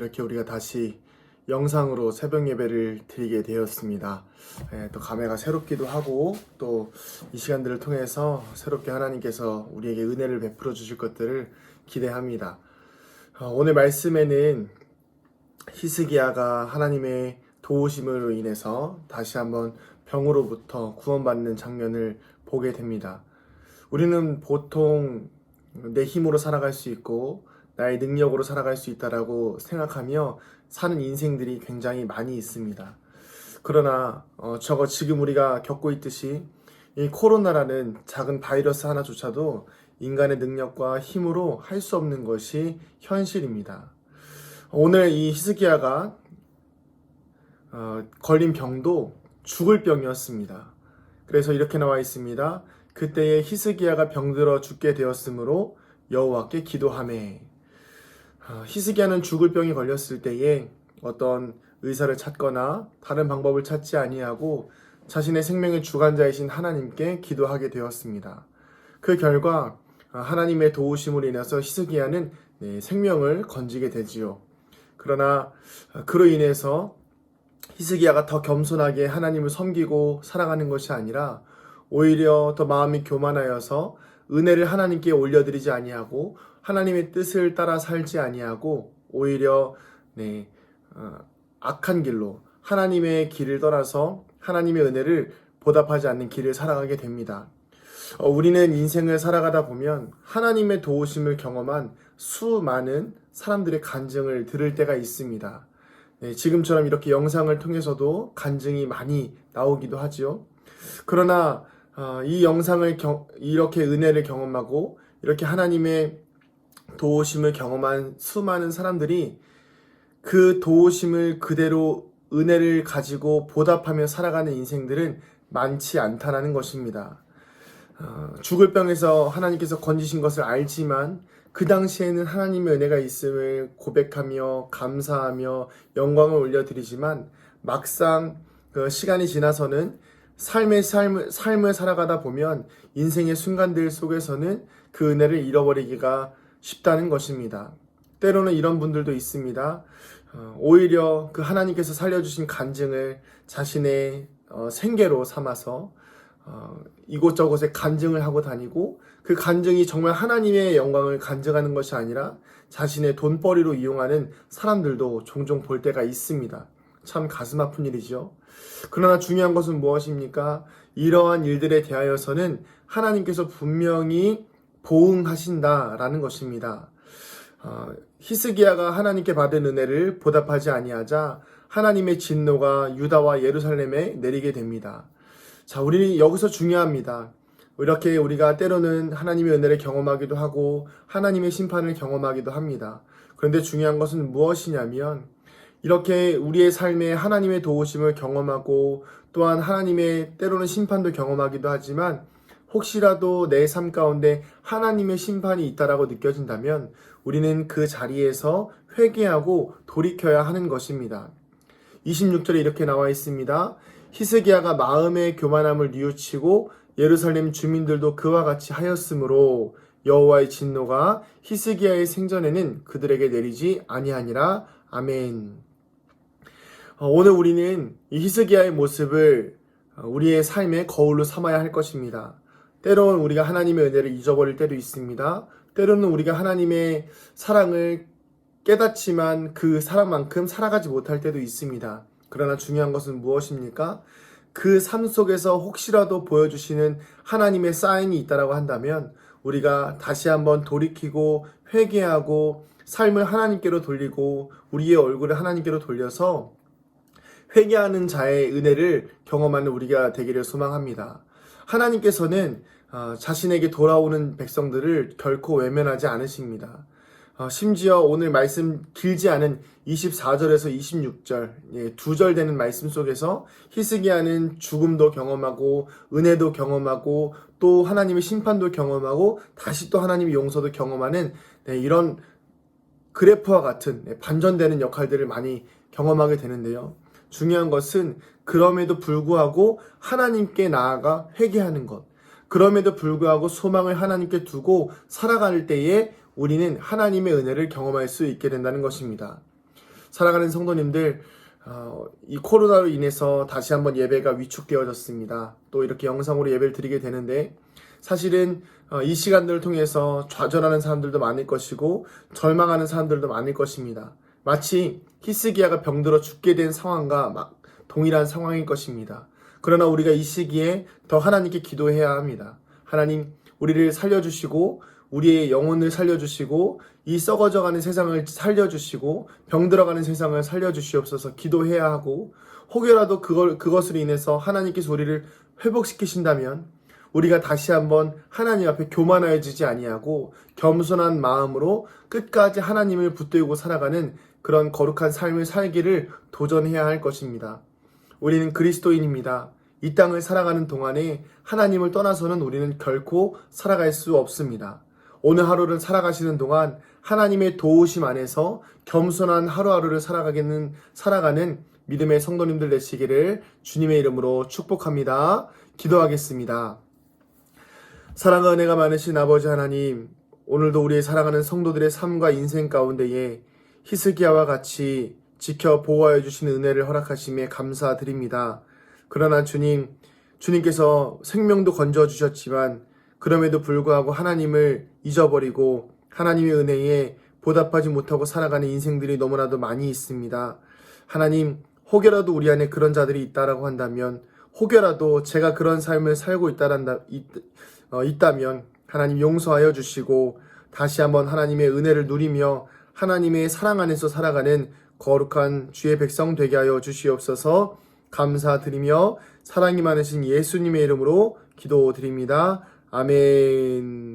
이렇게 우리가 다시 영상으로 새벽 예배를 드리게 되었습니다. 또 감회가 새롭기도 하고 또 이 시간들을 통해서 새롭게 하나님께서 우리에게 은혜를 베풀어 주실 것들을 기대합니다. 오늘 말씀에는 히스기야가 하나님의 도우심으로 인해서 다시 한번 병으로부터 구원받는 장면을 보게 됩니다. 우리는 보통 내 힘으로 살아갈 수 있고 나의 능력으로 살아갈 수 있다라고 생각하며 사는 인생들이 굉장히 많이 있습니다. 그러나 지금 우리가 겪고 있듯이 이 코로나라는 작은 바이러스 하나조차도 인간의 능력과 힘으로 할 수 없는 것이 현실입니다. 오늘 이 히스기야가 걸린 병도 죽을 병이었습니다. 그래서 이렇게 나와 있습니다. 그때에 히스기야가 병들어 죽게 되었으므로 여호와께 기도하매. 히스기야는 죽을 병이 걸렸을 때에 어떤 의사를 찾거나 다른 방법을 찾지 아니하고 자신의 생명의 주관자이신 하나님께 기도하게 되었습니다. 그 결과 하나님의 도우심으로 인해서 히스기야는 생명을 건지게 되지요. 그러나 그로 인해서 히스기야가 더 겸손하게 하나님을 섬기고 살아가는 것이 아니라 오히려 더 마음이 교만하여서 은혜를 하나님께 올려드리지 아니하고 하나님의 뜻을 따라 살지 아니하고 오히려 악한 길로 하나님의 길을 떠나서 하나님의 은혜를 보답하지 않는 길을 살아가게 됩니다. 우리는 인생을 살아가다 보면 하나님의 도우심을 경험한 수많은 사람들의 간증을 들을 때가 있습니다. 지금처럼 이렇게 영상을 통해서도 간증이 많이 나오기도 하지요. 그러나 이 영상을 이렇게 은혜를 경험하고 이렇게 하나님의 도우심을 경험한 수많은 사람들이 그 도우심을 그대로 은혜를 가지고 보답하며 살아가는 인생들은 많지 않다는 것입니다. 죽을 병에서 하나님께서 건지신 것을 알지만 그 당시에는 하나님의 은혜가 있음을 고백하며 감사하며 영광을 올려드리지만 막상 시간이 지나서는 삶을 살아가다 보면 인생의 순간들 속에서는 그 은혜를 잃어버리기가 쉽다는 것입니다. 때로는 이런 분들도 있습니다. 오히려 그 하나님께서 살려주신 간증을 자신의 생계로 삼아서 이곳저곳에 간증을 하고 다니고 그 간증이 정말 하나님의 영광을 간증하는 것이 아니라 자신의 돈벌이로 이용하는 사람들도 종종 볼 때가 있습니다. 참 가슴 아픈 일이죠. 그러나 중요한 것은 무엇입니까? 이러한 일들에 대하여서는 하나님께서 분명히 보응하신다라는 것입니다. 히스기야가 하나님께 받은 은혜를 보답하지 아니하자 하나님의 진노가 유다와 예루살렘에 내리게 됩니다. 자, 우리는 여기서 중요합니다. 이렇게 우리가 때로는 하나님의 은혜를 경험하기도 하고 하나님의 심판을 경험하기도 합니다. 그런데 중요한 것은 무엇이냐면 이렇게 우리의 삶에 하나님의 도우심을 경험하고 또한 하나님의 때로는 심판도 경험하기도 하지만 혹시라도 내 삶 가운데 하나님의 심판이 있다라고 느껴진다면 우리는 그 자리에서 회개하고 돌이켜야 하는 것입니다. 26절에 이렇게 나와 있습니다. 히스기야가 마음의 교만함을 뉘우치고 예루살렘 주민들도 그와 같이 하였으므로 여호와의 진노가 히스기야의 생전에는 그들에게 내리지 아니하니라. 아멘. 오늘 우리는 이 히스기야의 모습을 우리의 삶의 거울로 삼아야 할 것입니다. 때로는 우리가 하나님의 은혜를 잊어버릴 때도 있습니다. 때로는 우리가 하나님의 사랑을 깨닫지만 그 사랑만큼 살아가지 못할 때도 있습니다. 그러나 중요한 것은 무엇입니까? 그 삶 속에서 혹시라도 보여주시는 하나님의 사인이 있다고 한다면 우리가 다시 한번 돌이키고 회개하고 삶을 하나님께로 돌리고 우리의 얼굴을 하나님께로 돌려서 회개하는 자의 은혜를 경험하는 우리가 되기를 소망합니다. 하나님께서는 자신에게 돌아오는 백성들을 결코 외면하지 않으십니다. 심지어 오늘 말씀 길지 않은 24절에서 26절, 2절 되는 말씀 속에서 히스기야는 죽음도 경험하고 은혜도 경험하고 또 하나님의 심판도 경험하고 다시 또 하나님의 용서도 경험하는 이런 그래프와 같은 반전되는 역할들을 많이 경험하게 되는데요. 중요한 것은 그럼에도 불구하고 하나님께 나아가 회개하는 것, 그럼에도 불구하고 소망을 하나님께 두고 살아갈 때에 우리는 하나님의 은혜를 경험할 수 있게 된다는 것입니다. 사랑하는 성도님들, 이 코로나로 인해서 다시 한번 예배가 위축되어졌습니다. 또 이렇게 영상으로 예배를 드리게 되는데, 사실은 이 시간들을 통해서 좌절하는 사람들도 많을 것이고 절망하는 사람들도 많을 것입니다. 마치 히스기야가 병들어 죽게 된 상황과 막 동일한 상황일 것입니다. 그러나 우리가 이 시기에 더 하나님께 기도해야 합니다. 하나님, 우리를 살려주시고 우리의 영혼을 살려주시고 이 썩어져가는 세상을 살려주시고 병들어가는 세상을 살려주시옵소서 기도해야 하고, 혹여라도 그것으로 인해서 하나님께서 우리를 회복시키신다면 우리가 다시 한번 하나님 앞에 교만하여지지 아니하고 겸손한 마음으로 끝까지 하나님을 붙들고 살아가는 그런 거룩한 삶을 살기를 도전해야 할 것입니다. 우리는 그리스도인입니다. 이 땅을 살아가는 동안에 하나님을 떠나서는 우리는 결코 살아갈 수 없습니다. 오늘 하루를 살아가시는 동안 하나님의 도우심 안에서 겸손한 하루하루를 살아가는 믿음의 성도님들 되시기를 주님의 이름으로 축복합니다. 기도하겠습니다. 사랑과 은혜가 많으신 아버지 하나님, 오늘도 우리의 사랑하는 성도들의 삶과 인생 가운데에 히스기야와 같이 지켜 보호하여 주시는 은혜를 허락하심에 감사드립니다. 그러나 주님께서 생명도 건져주셨지만 그럼에도 불구하고 하나님을 잊어버리고 하나님의 은혜에 보답하지 못하고 살아가는 인생들이 너무나도 많이 있습니다. 하나님, 혹여라도 우리 안에 그런 자들이 있다라고 한다면, 혹여라도 제가 그런 삶을 살고 있다면 하나님 용서하여 주시고 다시 한번 하나님의 은혜를 누리며 하나님의 사랑 안에서 살아가는 거룩한 주의 백성 되게 하여 주시옵소서. 감사드리며 사랑이 많으신 예수님의 이름으로 기도드립니다. 아멘.